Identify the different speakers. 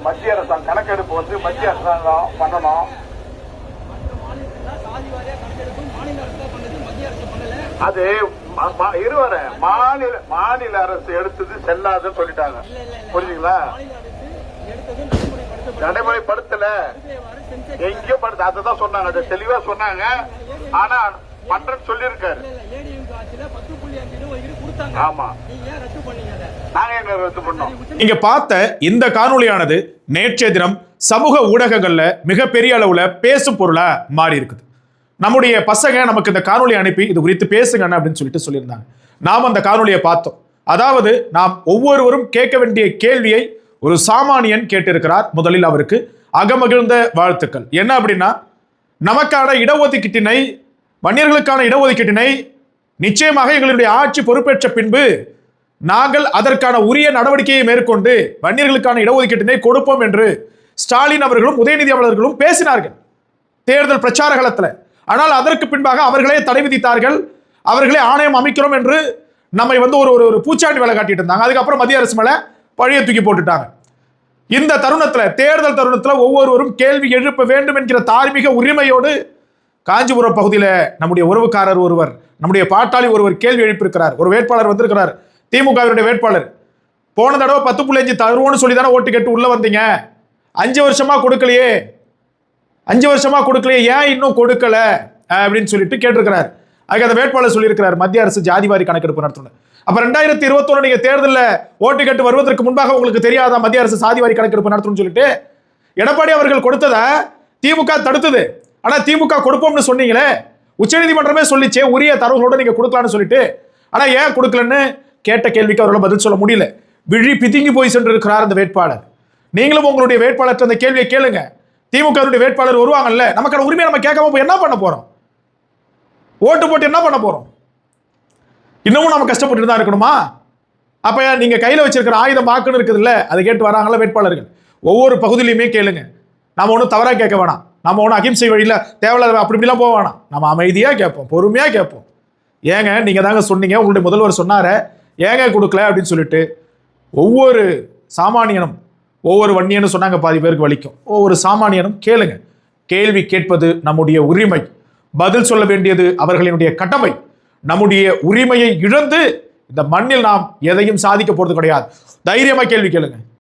Speaker 1: மத்திய அரசாங்கம் கணக்கெடுப்பு வந்து மத்திய அரசாங்கம் பண்ணணும். அது இருவர மாநில அரசு எடுத்தது செல்லாதுன்னு சொல்லிட்டாங்க. புரியுதுங்களா? நடைமுறைப்படுத்தல, எங்கேயும் படுத்த அததான் சொன்னாங்க. அதை தெளிவா சொன்னாங்க. ஆனா பண்றேன்னு சொல்லியிருக்காரு. ஆமா,
Speaker 2: இங்க பார்த்த இந்த காணொளியானது நேற்றைய தினம் சமூக ஊடகங்கள்ல மிகப்பெரிய அளவுல பேசும் பொருளா மாறி இருக்குது. நம்முடைய பசங்க நமக்கு இந்த காணொலி அனுப்பி இது குறித்து பேசுங்க அப்படின்னு சொல்லியிருந்தாங்க. நாம் அந்த காணொலியை பார்த்தோம். அதாவது நாம் ஒவ்வொருவரும் கேட்க வேண்டிய கேள்வியை ஒரு சாமானியன் கேட்டிருக்கிறார். முதலில் அவருக்கு அகமகிழ்ந்த வாழ்த்துக்கள். என்ன அப்படின்னா, நமக்கான இடஒதுக்கீட்டினை, வன்னியர்களுக்கான இடஒதுக்கீட்டினை நிச்சயமாக எங்களுடைய ஆட்சி பொறுப்பேற்ற பின்பு நாங்கள் அதற்கான உரிய நடவடிக்கையை மேற்கொண்டு வன்னியர்களுக்கான இடஒதுக்கீட்டினை கொடுப்போம் என்று ஸ்டாலின் அவர்களும் உதயநிதி அவர்களும் பேசினார்கள் தேர்தல் பிரச்சார காலத்தில். ஆனால் அதற்கு பின்பாக அவர்களே தடை விதித்தார்கள். அவர்களே ஆணையம் அமைக்கிறோம் என்று நம்மை ஒரு பூச்சாண்டி வேலை காட்டிட்டு இருந்தாங்க. அதுக்கப்புறம் மத்திய அரசு மேல பழிய தூக்கி போட்டுட்டாங்க. இந்த தருணத்தில், தேர்தல் தருணத்தில் ஒவ்வொருவரும் கேள்வி எழுப்ப வேண்டும் என்கிற தார்மீக உரிமையோடு காஞ்சிபுரம் பகுதியில் நம்முடைய உறவுக்காரர் ஒருவர், நம்முடைய பாட்டாளி ஒருவர் கேள்வி எழுப்பியிருக்கிறார். ஒரு வேட்பாளர் வந்திருக்கிறார், திமுகவினுடைய வேட்பாளர். போன தடவை 10.5 தருவோம்னு சொல்லி தானே ஓட்டு கேட்டு உள்ள வந்தீங்க, 5 வருஷமா கொடுக்கலையே, 5 வருஷமா கொடுக்கலையே, ஏன் இன்னும் கொடுக்கல அப்படின்னு சொல்லிட்டு கேட்டிருக்கிறார். அதுக்கு அந்த வேட்பாளர் சொல்லியிருக்கிறார், மத்திய அரசு ஜாதிவாரி கணக்கெடுப்பு நடத்தணும். அப்ப 2021 நீங்க தேர்தலில் ஓட்டு கேட்டு வருவதற்கு முன்பாக உங்களுக்கு தெரியாதா மத்திய அரசு சாதிவாரி கணக்கெடுப்பு நடத்தணும்னு சொல்லிட்டு? எடப்பாடி அவர்கள் கொடுத்ததை திமுக தடுத்தது. ஆனா திமுக கொடுப்போம்னு சொன்னீங்களே, உச்சநீதிமன்றமே சொல்லிச்சே உரிய தரவுகளோட நீங்க கொடுக்கலாம்னு சொல்லிட்டு. ஆனா ஏன் கொடுக்கலன்னு கேட்ட கேள்விக்கு அவர்களால் பதில் சொல்ல முடியல. விழி பிதுங்கி போய் சென்றிருக்கிறார் அந்த வேட்பாளர். நீங்களும் உங்களுடைய வேட்பாளர் அந்த கேள்வியை கேளுங்க. திமுக வேட்பாளர் வருவாங்கல்ல, நமக்கான உரிமையை நம்ம கேட்காம போய் என்ன பண்ண போறோம்? ஓட்டு போட்டு என்ன பண்ண போறோம்? இன்னமும் நம்ம கஷ்டப்பட்டு தான் இருக்கணுமா? அப்ப நீங்க கையில வச்சிருக்கிற ஆயுதம் வாக்குன்னு இருக்குது இல்ல, அதை கேட்டு வராங்களா வேட்பாளர்கள்? ஒவ்வொரு பகுதியிலுமே கேளுங்க. நாம ஒன்றும் தவறா கேட்க வேணாம். நம்ம ஒன்றும் அகிம்சை வழியில தேவையில்லாத அப்படி இப்படிலாம் போக வேணாம். நம்ம அமைதியா கேட்போம், பொறுமையா கேட்போம். ஏங்க நீங்க தாங்க சொன்னீங்க, உங்களுடைய முதல்வர் சொன்னார ஏங்க கொடுக்கல அப்படின்னு சொல்லிட்டு. ஒவ்வொரு சாமானியனும், ஒவ்வொரு வன்னியனும் சொன்னாங்க, பாதி பேருக்கு வலிக்கும். ஒவ்வொரு சாமானியனும் கேளுங்க. கேள்வி கேட்பது நம்முடைய உரிமை, பதில் சொல்ல வேண்டியது அவர்களினுடைய கடமை. நம்முடைய உரிமையை இழந்து இந்த மண்ணில் நாம் எதையும் சாதிக்க போறது கிடையாது. தைரியமா கேள்வி கேளுங்க.